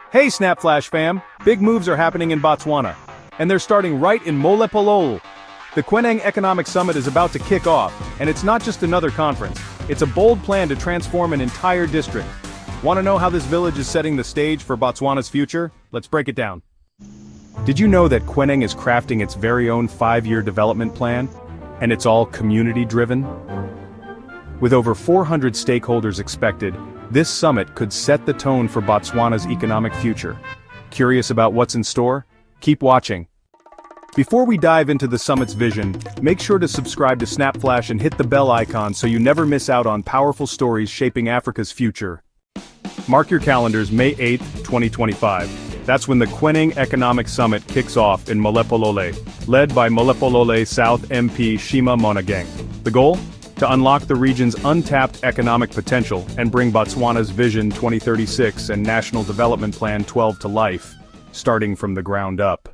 Hey Snap Flash fam, big moves are happening in Botswana. And they're starting right in Molepolole. The Kweneng Economic Summit is about to kick off, and it's not just another conference. It's a bold plan to transform an entire district. Want to know how this village is setting the stage for Botswana's future? Let's break it down. Did you know that Kweneng is crafting its very own 5-year development plan? And it's all community-driven? With over 400 stakeholders expected, this summit could set the tone for Botswana's economic future. Curious about what's in store? Keep watching. Before we dive into the summit's vision, make sure to subscribe to Snapflash and hit the bell icon so you never miss out on powerful stories shaping Africa's future. Mark your calendars, May 8, 2025. That's when the Kweneng Economic Summit kicks off in Molepolole, led by Molepolole South MP Shima Monageng. The goal? To unlock the region's untapped economic potential and bring Botswana's Vision 2036 and National Development Plan 12 to life, starting from the ground up.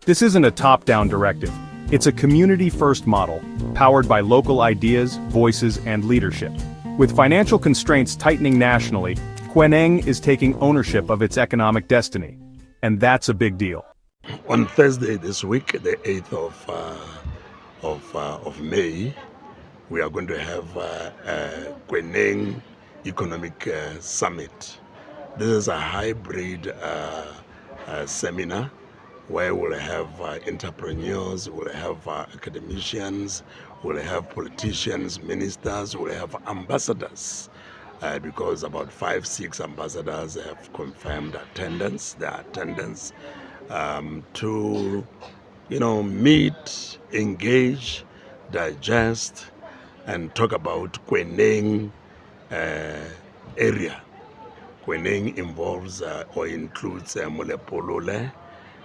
This isn't a top-down directive. It's a community-first model, powered by local ideas, voices, and leadership. With financial constraints tightening nationally, Kweneng is taking ownership of its economic destiny. And that's a big deal. On Thursday this week, the 8th of May, we are going to have a Kweneng Economic Summit. This is a hybrid seminar where we'll have entrepreneurs, we'll have academicians, we'll have politicians, ministers, we'll have ambassadors, because about 5-6 ambassadors have confirmed their attendance to, meet, engage, digest, and talk about Kweneng area. Kweneng involves or includes Molepolole,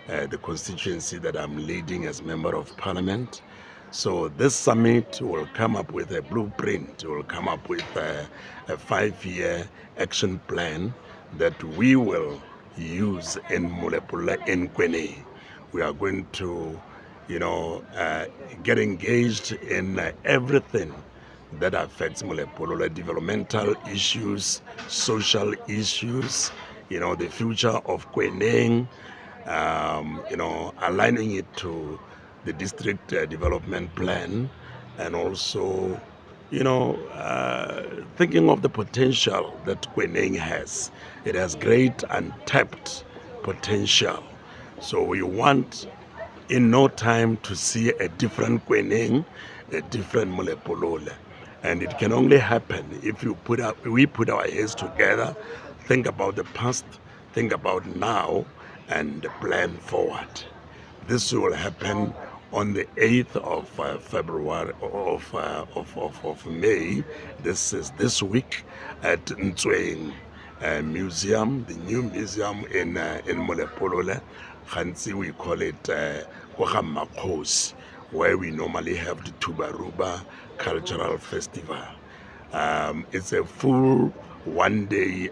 the constituency that I'm leading as Member of Parliament. So this summit will come up with a blueprint, will come up with a 5-year action plan that we will use in Molepolole, in Kweneng. We are going to get engaged in everything that affects Molepolole: developmental issues, social issues, the future of Kweneng, aligning it to the district development plan, and also, thinking of the potential that Kweneng has. It has great untapped potential. So we want in no time to see a different Kweneng, a different Molepolole. And it can only happen if we put our heads together, think about the past, think about now, and plan forward. This will happen on the 8th of February of May. This is this week at Ntsweng Museum, the new museum in Molepolole. Hansi, we call it Kgosi, where we normally have the Tubaruba Cultural Festival. It's a full one-day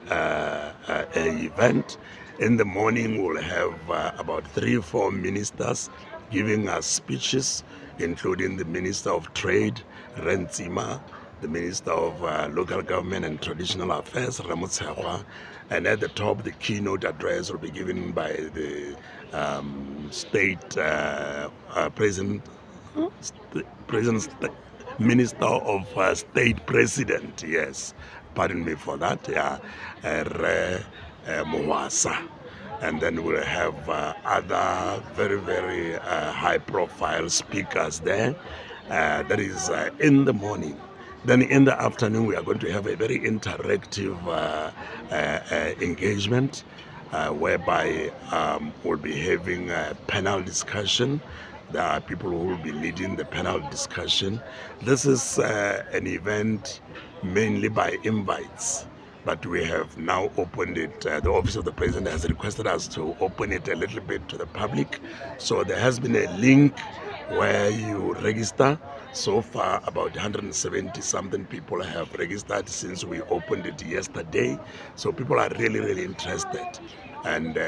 event. In the morning, we'll have about 3-4 ministers giving us speeches, including the Minister of Trade, Rentsima, the Minister of Local Government and Traditional Affairs, Motsegwa, and at the top, the keynote address will be given by the State Minister of State President, yes, pardon me for that, Mwasa. And then we'll have other very, very high-profile speakers there. That is in the morning. Then in the afternoon, we are going to have a very interactive engagement whereby we'll be having a panel discussion. There are people who will be leading the panel discussion. This is an event mainly by invites, but we have now opened it. The Office of the President has requested us to open it a little bit to the public. So there has been a link where you register. So far, about 170-something people have registered since we opened it yesterday. So people are really, really interested. And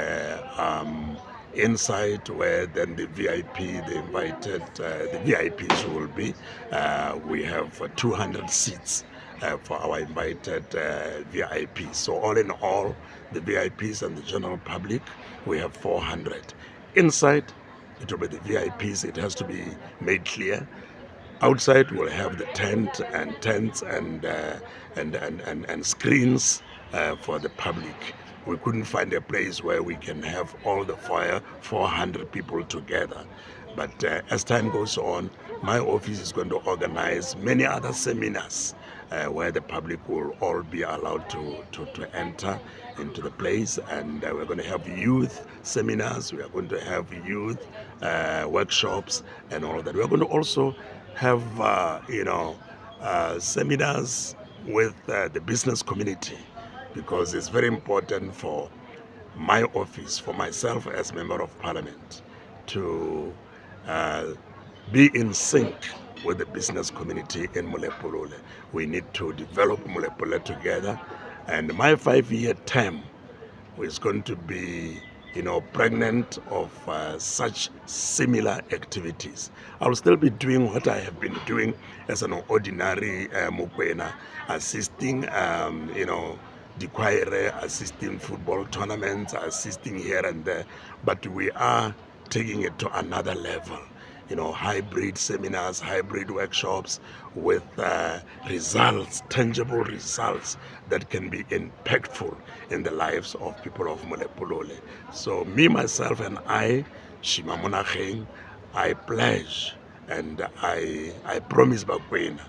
inside where then the VIP, the invited, the VIPs will be, we have 200 seats for our invited VIPs. So all in all, the VIPs and the general public, we have 400. Inside, it will be the VIPs. It has to be made clear. Outside, we'll have the tents and screens for the public. We couldn't find a place where we can have all the 400 people together. But as time goes on, my office is going to organize many other seminars where the public will all be allowed to enter into the place, and we're going to have youth seminars, we are going to have youth workshops and all that. We're going to also have seminars with the business community, because it's very important for my office, for myself as Member of Parliament, to be in sync with the business community in Molepolole. We need to develop Molepolole together, and my 5-year term is going to be pregnant of such similar activities. I'll still be doing what I have been doing as an ordinary Mokwena, assisting the choir, assisting football tournaments, assisting here and there, but we are taking it to another level. Hybrid seminars, hybrid workshops with results, tangible results that can be impactful in the lives of people of Molepolole. So me, myself, and I, Shima Monageng, I pledge and I promise Bakwena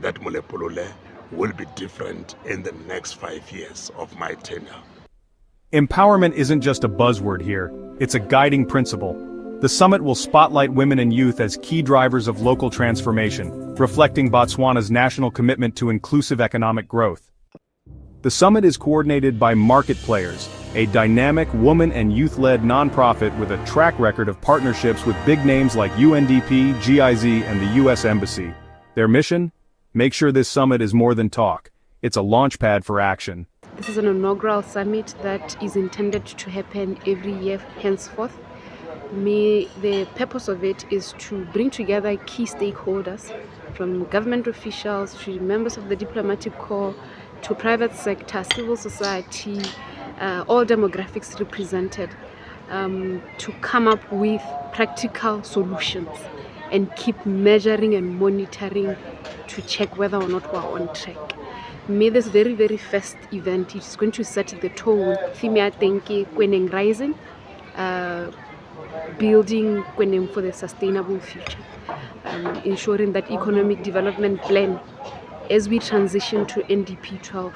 that Molepolole will be different in the next 5 years of my tenure. Empowerment isn't just a buzzword here, it's a guiding principle. The summit will spotlight women and youth as key drivers of local transformation, reflecting Botswana's national commitment to inclusive economic growth. The summit is coordinated by Market Players, a dynamic woman and youth-led nonprofit with a track record of partnerships with big names like UNDP, GIZ, and the US Embassy. Their mission? Make sure this summit is more than talk. It's a launchpad for action. This is an inaugural summit that is intended to happen every year henceforth. The purpose of it is to bring together key stakeholders, from government officials to members of the diplomatic corps to private sector, civil society, all demographics represented, to come up with practical solutions and keep measuring and monitoring to check whether or not we're on track. This very, very first event is going to set the tone. Theme ya teng ke Kweneng Rising, building Kweneng for the sustainable future, ensuring that economic development plan, as we transition to NDP 12,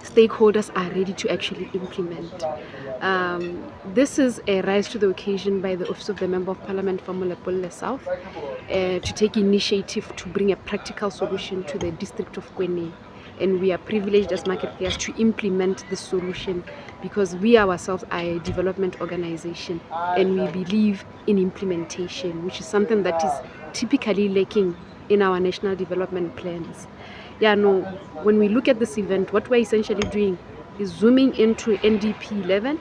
stakeholders are ready to actually implement. This is a rise to the occasion by the Office of the Member of Parliament for Molepolole South to take initiative to bring a practical solution to the district of Kweneng. And we are privileged as market players to implement this solution, because we ourselves are a development organization and we believe in implementation, which is something that is typically lacking in our national development plans. When we look at this event, what we're essentially doing is zooming into NDP 11,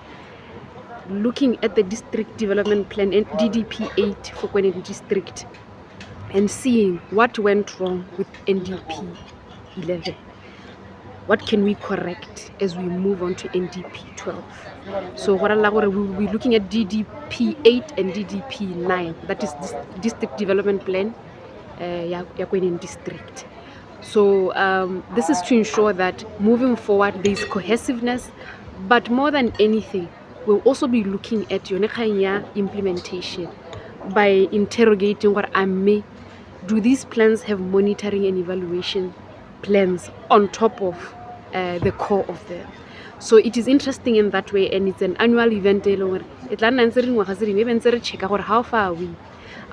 looking at the district development plan and DDP 8 for Kweneng District, and seeing what went wrong with NDP 11. What can we correct as we move on to NDP 12? So we'll be looking at DDP 8 and DDP 9, that is District Development Plan, Kweneng District. So this is to ensure that moving forward there is cohesiveness, but more than anything, we'll also be looking at implementation by interrogating what do these plans have monitoring and evaluation plans on top of the core of them. So it is interesting in that way, and it's an annual event. How far are we?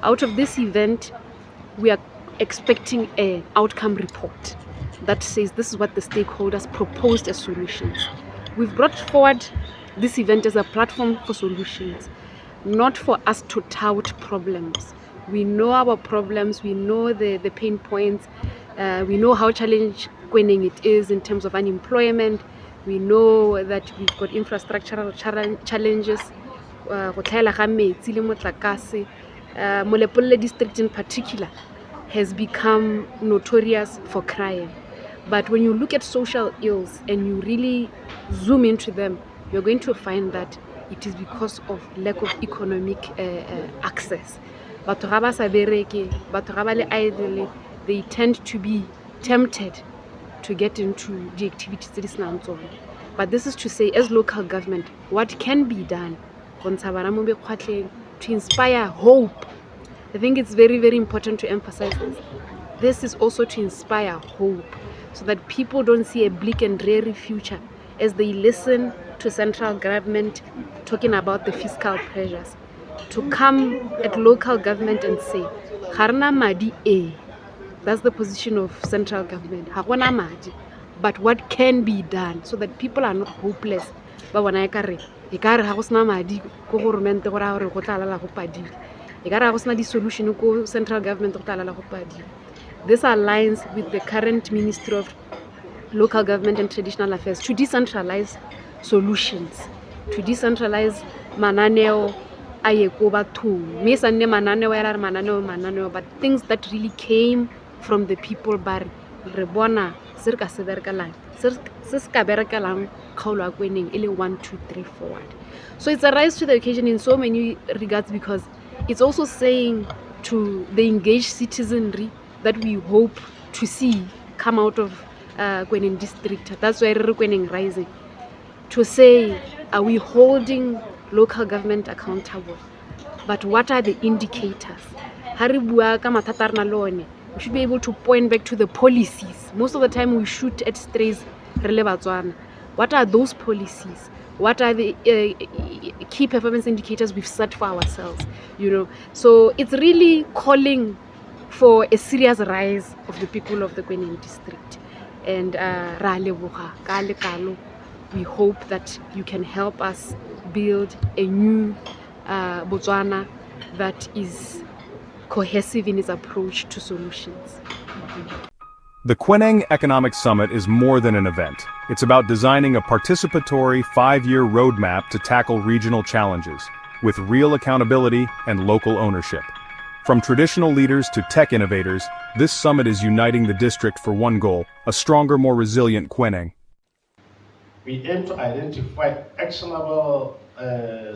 Out of this event, we are expecting an outcome report that says this is what the stakeholders proposed as solutions. We've brought forward this event as a platform for solutions, not for us to tout problems. We know our problems, we know the pain points, we know how challenging Kweneng it is in terms of unemployment. We know that we've got infrastructural challenges. Molepolole district in particular has become notorious for crime. But when you look at social ills and you really zoom into them, you're going to find that it is because of lack of economic access. Batho ga ba sa bereke, batho ga ba le idle, they tend to be tempted to get into the activities tse di senang tsone. But this is to say, as local government, what can be done to inspire hope. I think it's very, very important to emphasize this. This is also to inspire hope, so that people don't see a bleak and dreary future as they listen to central government talking about the fiscal pressures. To come at local government and say, "Harna madi e." That's the position of central government. Ha gona madi, but what can be done so that people are not hopeless? Ba bona ekare ha go sena madi ko government go ra gore go tla lala go padile. Ekare ha go sena di solution ko central government go tla lala go padile. This aligns with the current Ministry of Local Government and Traditional Affairs to decentralize solutions, to decentralize mananeo a ye ko bathong. Me sa nne mananeo ya re mananeo, but things that really came from the people. Ba re bona se re ka se berekelang, se ka berekelang kgaolo ya Kweneng e le 1 2 3 forward. So it's a rise to the occasion in so many regards, because it's also saying to the engaged citizenry that we hope to see come out of Kweneng District. That's why re Kweneng Rising, to say, are we holding local government accountable? But what are the indicators? Ha re bua ka mathata a rena le one, we should be able to point back to the policies. Most of the time we shoot at strays re le Botswana. What are those policies? What are the key performance indicators we've set for ourselves? So it's really calling for a serious rise of the people of the Kweneng District. And ra leboga ka lekalo. We hope that you can help us build a new Botswana that is cohesive in its approach to solutions. The Kweneng Economic Summit is more than an event. It's about designing a participatory 5-year roadmap to tackle regional challenges, with real accountability and local ownership. From traditional leaders to tech innovators, this summit is uniting the district for one goal: a stronger, more resilient Kweneng. We aim to identify actionable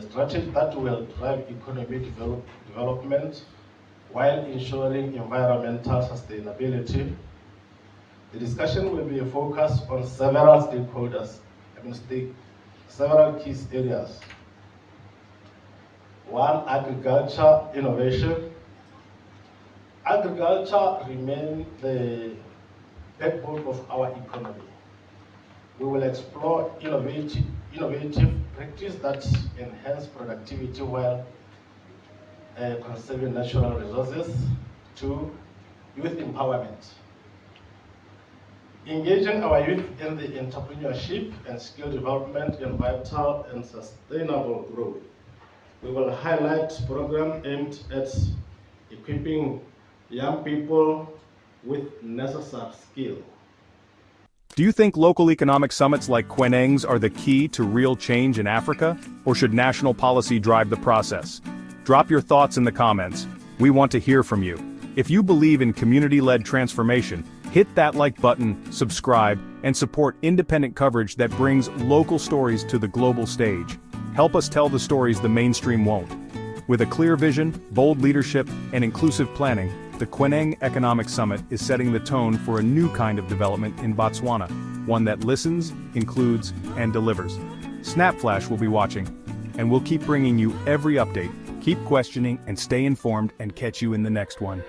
strategies that will drive economic development while ensuring environmental sustainability. The discussion will be focused on several stakeholders, several key areas. One, agriculture innovation. Agriculture remains the backbone of our economy. We will explore innovative practices that enhance productivity while conserving natural resources. 2, youth empowerment. Engaging our youth in the entrepreneurship and skill development in vital and sustainable growth. We will highlight programs aimed at equipping young people with necessary skills. Do you think local economic summits like Kweneng's are the key to real change in Africa? Or should national policy drive the process? Drop your thoughts in the comments. We want to hear from you. If you believe in community-led transformation, hit that like button, subscribe, and support independent coverage that brings local stories to the global stage. Help us tell the stories the mainstream won't. With a clear vision, bold leadership, and inclusive planning, the Kweneng Economic Summit is setting the tone for a new kind of development in Botswana, one that listens, includes, and delivers. Snapflash will be watching, and we'll keep bringing you every update. Keep questioning and stay informed, and catch you in the next one.